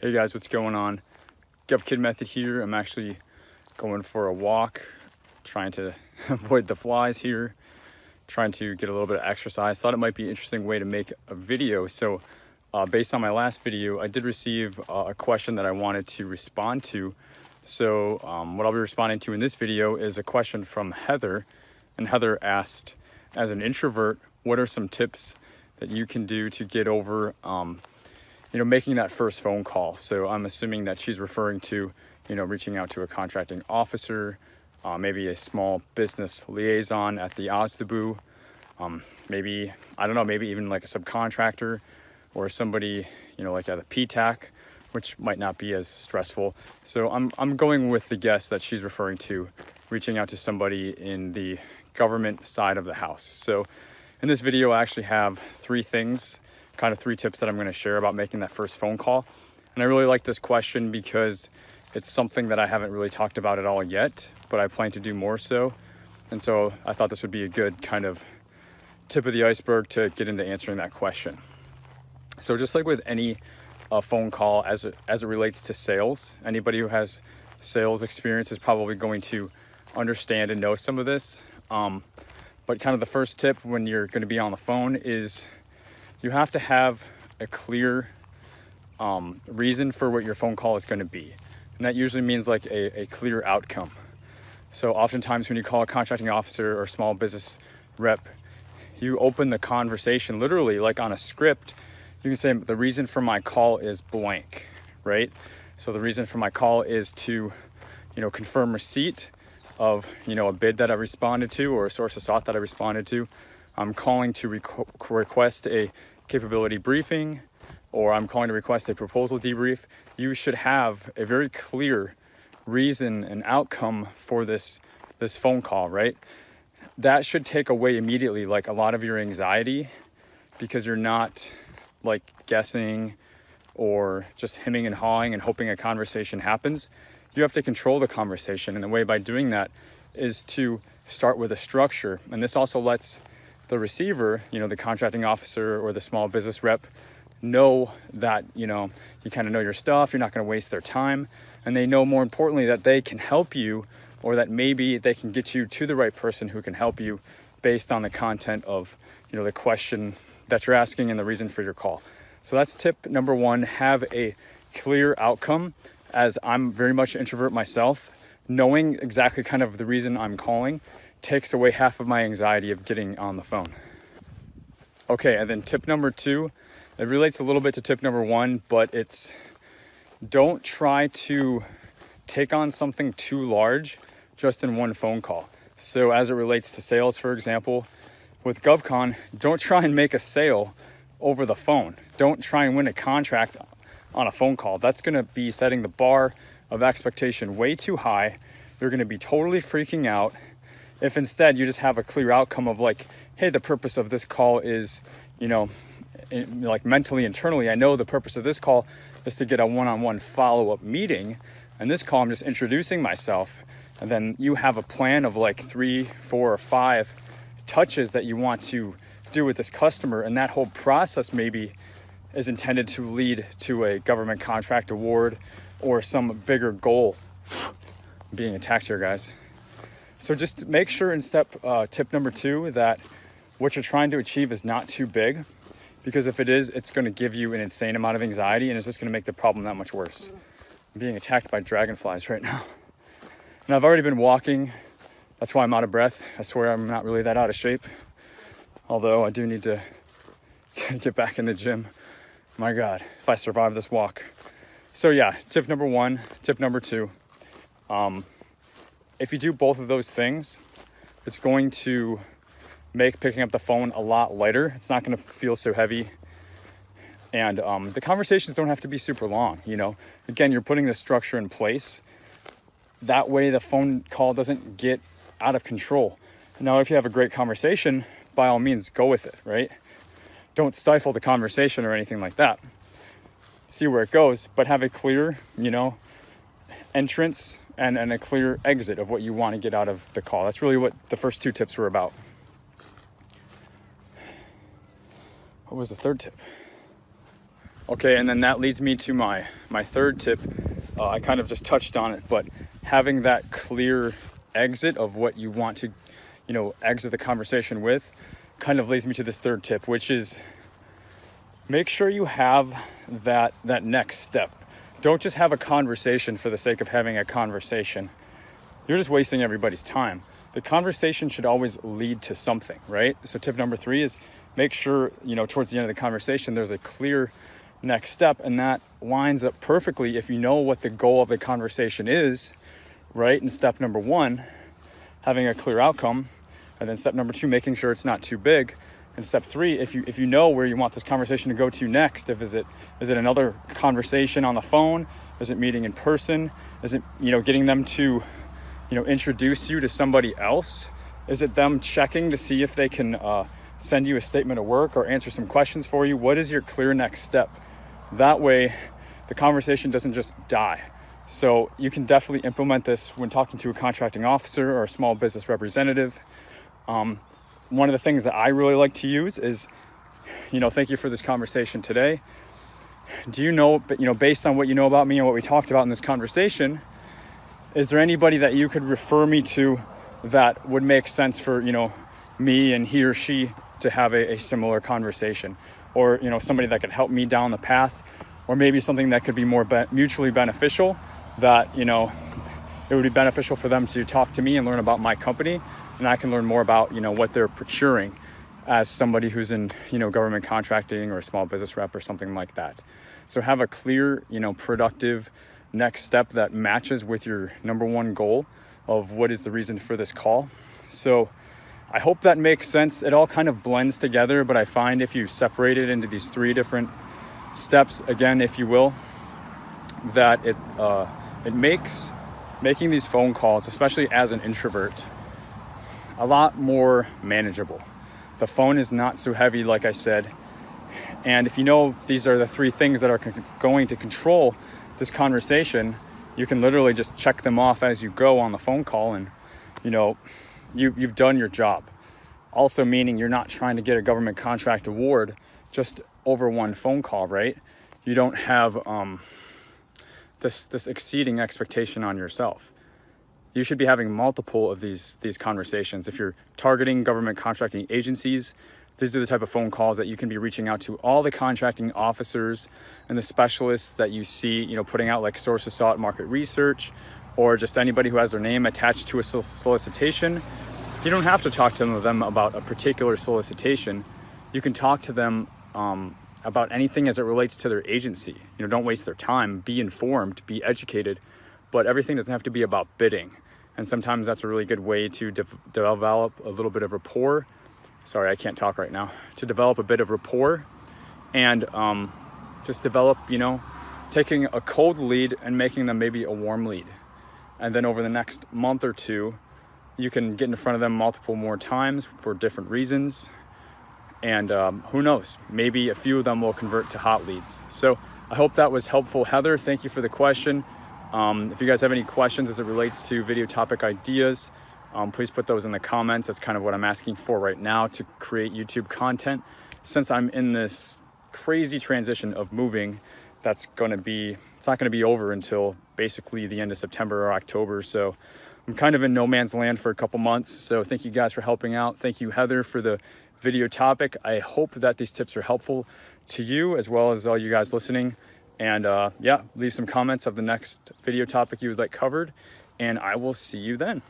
Hey guys, what's going on? GovKid Method here. I'm actually going for a walk, trying to avoid the flies here, trying to get a little bit of exercise. Thought it might be an interesting way to make a video. So based on my last video, I did receive a question that I wanted to respond to. So what I'll be responding to in this video is a question from Heather. And Heather asked, as an introvert, what are some tips that you can do to get over making that first phone call? So I'm assuming that she's referring to, reaching out to a contracting officer, maybe a small business liaison at the OSDBU, maybe even like a subcontractor or somebody, like at a PTAC, which might not be as stressful. So I'm going with the guess that she's referring to reaching out to somebody in the government side of the house. So in this video, I actually have three tips that I'm going to share about making that first phone call. And I really like this question because it's something that I haven't really talked about at all yet, but I plan to do more so. And so I thought this would be a good kind of tip of the iceberg to get into answering that question. So just like with any phone call as it relates to sales, anybody who has sales experience is probably going to understand and know some of this. But kind of the first tip when you're going to be on the phone is you have to have a clear reason for what your phone call is going to be. And that usually means like a clear outcome. So oftentimes when you call a contracting officer or small business rep, you open the conversation literally like on a script. You can say the reason for my call is blank, right? So the reason for my call is to, confirm receipt of, a bid that I responded to or a source of thought that I responded to. I'm calling to request a capability briefing, or I'm calling to request a proposal debrief. You should have a very clear reason and outcome for this phone call, right? That should take away immediately like a lot of your anxiety, because you're not like guessing or just hemming and hawing and hoping a conversation happens. You have to control the conversation, and the way by doing that is to start with a structure. And this also lets the receiver, the contracting officer or the small business rep, know that, you kind of know your stuff, you're not going to waste their time. And they know, more importantly, that they can help you, or that maybe they can get you to the right person who can help you based on the content of, the question that you're asking and the reason for your call. So that's tip number one. Have a clear outcome. As I'm very much an introvert myself, knowing exactly kind of the reason I'm calling takes away half of my anxiety of getting on the phone. Okay, and then tip number two, it relates a little bit to tip number one, but it's don't try to take on something too large just in one phone call. So as it relates to sales, for example, with GovCon, don't try and make a sale over the phone. Don't try and win a contract on a phone call. That's going to be setting the bar of expectation way too high. You're going to be totally freaking out. If instead you just have a clear outcome of like, hey, the purpose of this call is, like mentally, internally, I know the purpose of this call is to get a one-on-one follow-up meeting. And this call, I'm just introducing myself. And then you have a plan of like 3, 4, or 5 touches that you want to do with this customer. And that whole process maybe is intended to lead to a government contract award or some bigger goal. I'm being attacked here, guys. So just make sure in tip number two that what you're trying to achieve is not too big, because if it is, it's going to give you an insane amount of anxiety and it's just going to make the problem that much worse. I'm being attacked by dragonflies right now. And I've already been walking. That's why I'm out of breath. I swear I'm not really that out of shape. Although I do need to get back in the gym. My God, if I survive this walk. So yeah, tip number one, tip number two. If you do both of those things, it's going to make picking up the phone a lot lighter. It's not going to feel so heavy. And the conversations don't have to be super long, Again, you're putting this structure in place. That way the phone call doesn't get out of control. Now, if you have a great conversation, by all means, go with it, right? Don't stifle the conversation or anything like that. See where it goes, but have a clear, entrance and a clear exit of what you want to get out of the call. That's really what the first two tips were about. What was the third tip? Okay, and then that leads me to my third tip. I kind of just touched on it, but having that clear exit of what you want to, exit the conversation with kind of leads me to this third tip, which is make sure you have that next step. Don't just have a conversation for the sake of having a conversation. You're just wasting everybody's time. The conversation should always lead to something, right? So tip number 3 is make sure, towards the end of the conversation, there's a clear next step, and that lines up perfectly if you know what the goal of the conversation is, right? And step number 1, having a clear outcome, and then step number 2, making sure it's not too big, and step 3, if you know where you want this conversation to go to next, is it another conversation on the phone, is it meeting in person, is it getting them to introduce you to somebody else, is it them checking to see if they can send you a statement of work or answer some questions for you? What is your clear next step? That way, the conversation doesn't just die. So you can definitely implement this when talking to a contracting officer or a small business representative. One of the things that I really like to use is, thank you for this conversation today. Do you know, based on what you know about me and what we talked about in this conversation, is there anybody that you could refer me to that would make sense for, me and he or she to have a similar conversation? Or, somebody that could help me down the path, or maybe something that could be more mutually beneficial, that, it would be beneficial for them to talk to me and learn about my company, and I can learn more about, what they're procuring as somebody who's in, government contracting or a small business rep or something like that. So have a clear, productive next step that matches with your number 1 goal of what is the reason for this call. So I hope that makes sense. It all kind of blends together, but I find if you separate it into these 3 different steps, again, if you will, that it makes making these phone calls, especially as an introvert, a lot more manageable. The phone is not so heavy, like I said. And if these are the 3 things that are going to control this conversation, you can literally just check them off as you go on the phone call, and you've done your job. Also meaning you're not trying to get a government contract award just over one phone call, right? You don't have this exceeding expectation on yourself. You should be having multiple of these conversations. If you're targeting government contracting agencies, these are the type of phone calls that you can be reaching out to all the contracting officers and the specialists that you see, putting out like sources sought market research, or just anybody who has their name attached to a solicitation. You don't have to talk to them about a particular solicitation. You can talk to them about anything as it relates to their agency. Don't waste their time. Be informed, be educated, but everything doesn't have to be about bidding. And sometimes that's a really good way to develop a little bit of rapport. Sorry, I can't talk right now. To develop a bit of rapport and just develop, taking a cold lead and making them maybe a warm lead. And then over the next month or 2, you can get in front of them multiple more times for different reasons. And who knows, maybe a few of them will convert to hot leads. So I hope that was helpful. Heather, thank you for the question. If you guys have any questions as it relates to video topic ideas, please put those in the comments. That's kind of what I'm asking for right now to create YouTube content. Since I'm in this crazy transition of moving, it's not going to be over until basically the end of September or October. So I'm kind of in no man's land for a couple months. So thank you guys for helping out. Thank you, Heather, for the video topic. I hope that these tips are helpful to you as well as all you guys listening. And leave some comments of the next video topic you would like covered, and I will see you then.